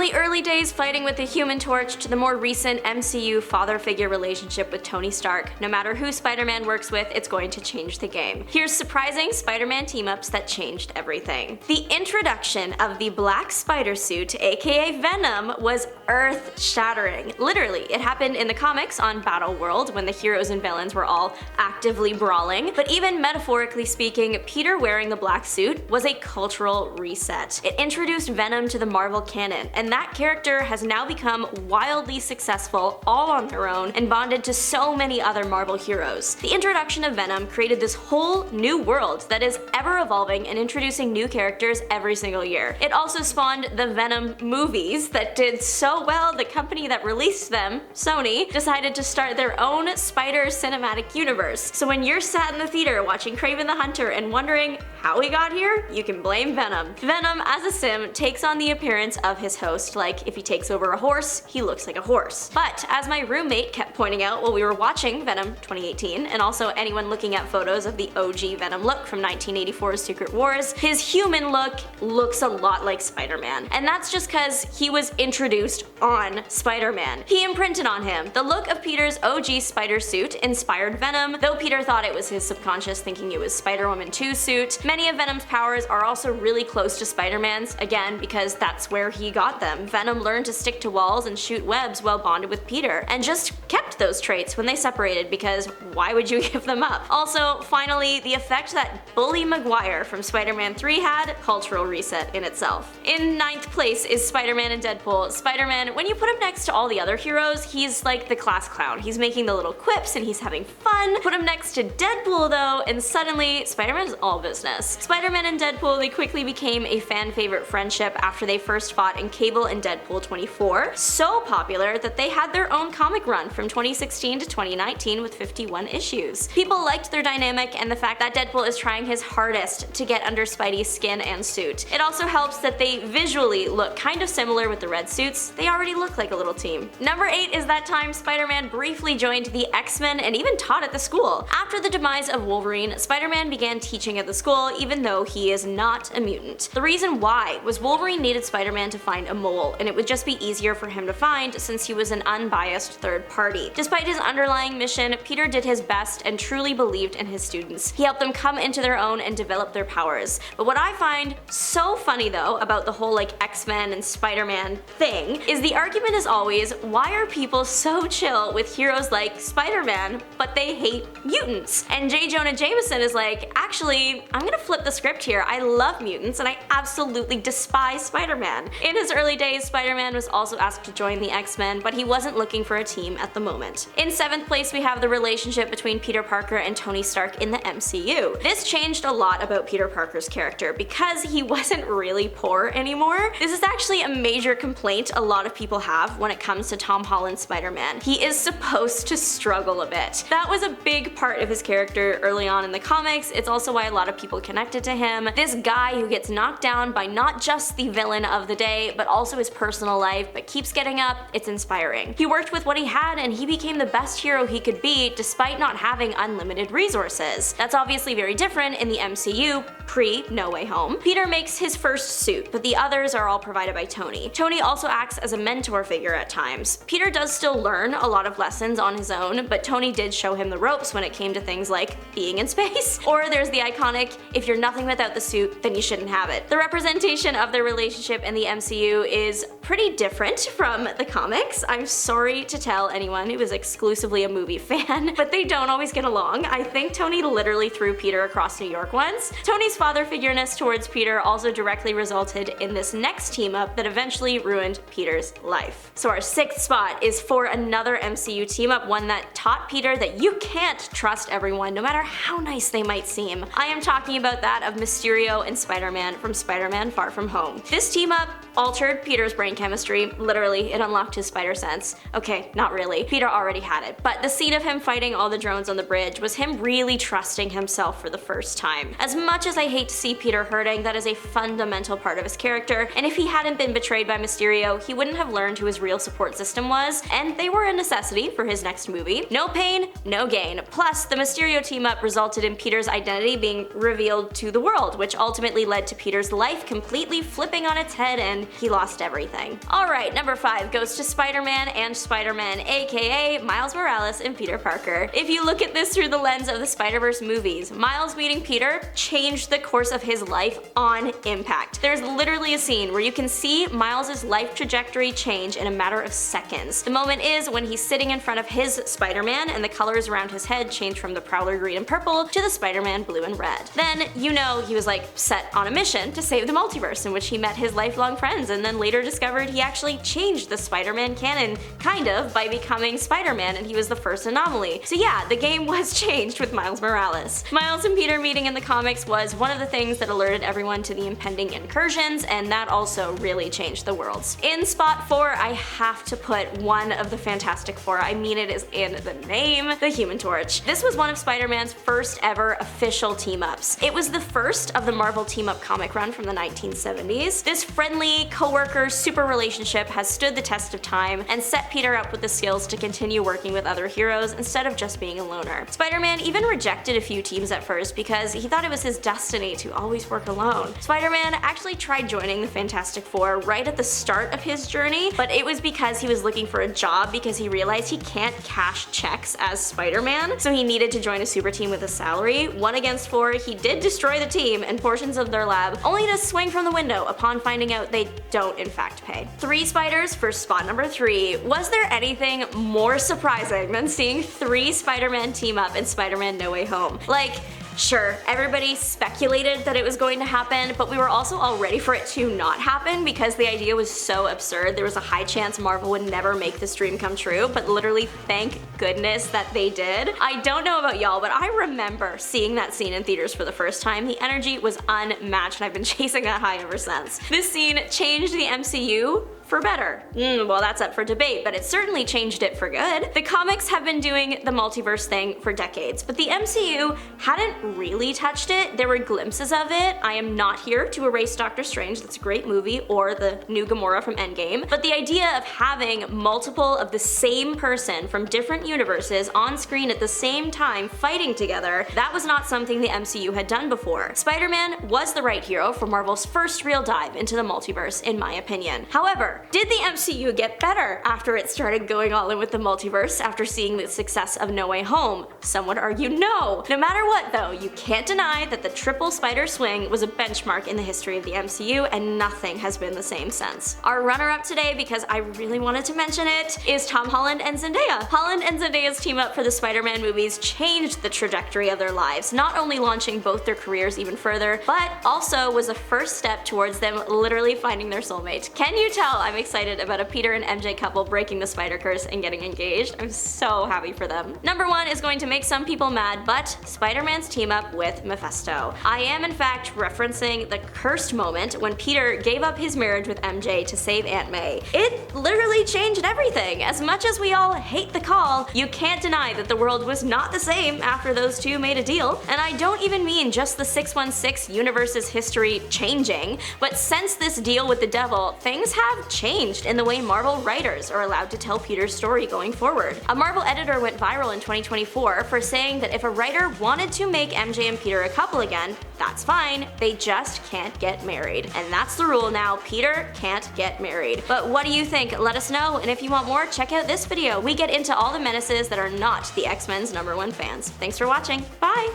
the early days fighting with the Human Torch to the more recent MCU father figure relationship with Tony Stark, no matter who Spider-Man works with, it's going to change the game. Here's surprising Spider-Man team-ups that changed everything. The introduction of the Black Spider suit, aka Venom, was earth-shattering. Literally, it happened in the comics on Battle World when the heroes and villains were all actively brawling, but even metaphorically speaking, Peter wearing the black suit was a cultural reset. It introduced Venom to the Marvel canon, and that character has now become wildly successful all on their own and bonded to so many other Marvel heroes. The introduction of Venom created this whole new world that is ever evolving and introducing new characters every single year. It also spawned the Venom movies that did so well the company that released them, Sony, decided to start their own Spider cinematic universe. So when you're sat in the theater watching Kraven the Hunter and wondering how he got here, you can blame Venom. Venom, as a sim, takes on the appearance of his host, like if he takes over a horse, he looks like a horse. But as my roommate kept pointing out while we were watching Venom 2018, and also anyone looking at photos of the OG Venom look from 1984's Secret Wars, his human look looks a lot like Spider-Man. And that's just cause he was introduced on Spider-Man. He imprinted on him. The look of Peter's OG spider suit inspired Venom, though Peter thought it was his subconscious thinking it was Spider-Woman 2's suit. Many of Venom's powers are also really close to Spider-Man's, again because that's where he got them. Venom learned to stick to walls and shoot webs while bonded with Peter, and just kept those traits when they separated because why would you give them up? Also, finally, the effect that Bully Maguire from Spider-Man 3 had, cultural reset in itself. In 9th place is Spider-Man and Deadpool. Spider-Man, when you put him next to all the other heroes, he's like the class clown. He's making the little quips and he's having fun. Put him next to Deadpool though, and suddenly Spider-Man is all business. Spider-Man and Deadpool, they quickly became a fan favorite friendship after they first fought in Cable and Deadpool 24. So popular that they had their own comic run from 2016 to 2019 with 51 issues. People liked their dynamic and the fact that Deadpool is trying his hardest to get under Spidey's skin and suit. It also helps that they visually look kind of similar with the red suits. They already look like a little team. Number 8 is that time Spider-Man briefly joined the X-Men and even taught at the school. After the demise of Wolverine, Spider-Man began teaching at the school even though he is not a mutant. The reason why was Wolverine needed Spider-Man to find a mole, and it would just be easier for him to find since he was an unbiased third party. Despite his underlying mission, Peter did his best and truly believed in his students. He helped them come into their own and develop their powers. But what I find so funny though about the whole like X-Men and Spider-Man thing is the argument is always, why are people so chill with heroes like Spider-Man but they hate mutants? And J. Jonah Jameson is like, actually, I'm gonna flip the script here. I love mutants and I absolutely despise Spider-Man. In his early days, Spider-Man was also asked to join the X-Men, but he wasn't looking for a team at the moment. In 7th place, we have the relationship between Peter Parker and Tony Stark in the MCU. This changed a lot about Peter Parker's character because he wasn't really poor anymore. This is actually a major complaint a lot of people have when it comes to Tom Holland's Spider-Man. He is supposed to struggle a bit. That was a big part of his character early on in the comics. It's also why a lot of people connected to him. This guy who gets knocked down by not just the villain of the day, but also his personal life, but keeps getting up, it's inspiring. He worked with what he had and he became the best hero he could be despite not having unlimited resources. That's obviously very different in the MCU, pre-No Way Home. Peter makes his first suit, but the others are all provided by Tony. Tony also acts as a mentor figure at times. Peter does still learn a lot of lessons on his own, but Tony did show him the ropes when it came to things like being in space. Or there's the iconic, if you're nothing without the suit, then you shouldn't have it. The representation of their relationship in the MCU is pretty different from the comics. I'm sorry to tell anyone who is exclusively a movie fan, but they don't always get along. I think Tony literally threw Peter across New York once. Tony's father figureness towards Peter also directly resulted in this next team up that eventually ruined Peter's life. So our 6th spot is for another MCU team up, one that taught Peter that you can't trust everyone no matter how nice they might seem. I am talking about that of Mysterio and Spider-Man from Spider-Man Far From Home. This team up altered Peter's brain chemistry. Literally, it unlocked his spider sense. Okay, not really. Peter already had it, but the scene of him fighting all the drones on the bridge was him really trusting himself for the first time. As much as I hate to see Peter hurting, that is a fundamental part of his character, and if he hadn't been betrayed by Mysterio, he wouldn't have learned who his real support system was, and they were a necessity for his next movie. No pain, no gain. Plus, the Mysterio team-up resulted in Peter's identity being revealed to the world, which ultimately led to Peter's life completely flipping on its head and he lost everything. Alright, number 5 goes to Spider-Man and Spider-Man, aka Miles Morales and Peter Parker. If you look at this through the lens of the Spider-Verse movies, Miles meeting Peter changed the course of his life on impact. There's literally a scene where you can see Miles' life trajectory change in a matter of seconds. The moment is when he's sitting in front of his Spider-Man and the colors around his head change from the Prowler green and purple to the Spider-Man blue and red. Then, you know, he was like set on a mission to save the multiverse, in which he met his lifelong friends and then later discovered he actually changed the Spider-Man canon, kind of, by becoming Spider-Man, and he was the first anomaly. So yeah, the game was changed with Miles Morales. Miles and Peter meeting in the comics was one of the things that alerted everyone to the impending incursions, and that also really changed the worlds. In spot 4, I have to put one of the Fantastic Four. I mean, it is in the name, the Human Torch. This was one of Spider-Man's first ever official team-ups. It was the first of the Marvel team-up comic run from the 1970s. This friendly, co-worker, super relationship has stood the test of time and set Peter up with the skills to continue working with other heroes instead of just being a loner. Spider-Man even rejected a few teams at first because he thought it was his destiny to always work alone. Spider-Man actually tried joining the Fantastic Four right at the start of his journey, but it was because he was looking for a job because he realized he can't cash checks as Spider-Man, so he needed to join a super team with a salary. 1 against 4, he did destroy the team and portions of their lab, only to swing from the window upon finding out they don't in fact pay. 3 spiders for spot number 3. Was there anything more surprising than seeing 3 Spider-Man team up in Spider-Man No Way Home? Like, sure, everybody speculated that it was going to happen, but we were also all ready for it to not happen because the idea was so absurd. There was a high chance Marvel would never make this dream come true, but literally thank goodness that they did. I don't know about y'all, but I remember seeing that scene in theaters for the first time. The energy was unmatched and I've been chasing that high ever since. This scene changed the MCU for better. Well, that's up for debate, but it certainly changed it for good. The comics have been doing the multiverse thing for decades, but the MCU hadn't really touched it. There were glimpses of it. I am not here to erase Doctor Strange, that's a great movie, or the new Gamora from Endgame, but the idea of having multiple of the same person from different universes on screen at the same time fighting together, that was not something the MCU had done before. Spider-Man was the right hero for Marvel's first real dive into the multiverse, in my opinion. However, did the MCU get better after it started going all in with the multiverse after seeing the success of No Way Home? Some would argue no. No matter what though, you can't deny that the triple spider swing was a benchmark in the history of the MCU and nothing has been the same since. Our runner-up today, because I really wanted to mention it, is Tom Holland and Zendaya. Holland and Zendaya's team up for the Spider-Man movies changed the trajectory of their lives, not only launching both their careers even further, but also was a first step towards them literally finding their soulmate. Can you tell I'm excited about a Peter and MJ couple breaking the spider curse and getting engaged? I'm so happy for them. Number 1 is going to make some people mad, but Spider-Man's team up with Mephisto. I am in fact referencing the cursed moment when Peter gave up his marriage with MJ to save Aunt May. It literally changed everything. As much as we all hate the call, you can't deny that the world was not the same after those two made a deal. And I don't even mean just the 616 universe's history changing, but since this deal with the devil, things have changed in the way Marvel writers are allowed to tell Peter's story going forward. A Marvel editor went viral in 2024 for saying that if a writer wanted to make MJ and Peter a couple again, that's fine, they just can't get married. And that's the rule now, Peter can't get married. But what do you think? Let us know, and if you want more, check out this video. We get into all the menaces that are not the X-Men's #1 fans. Thanks for watching, bye!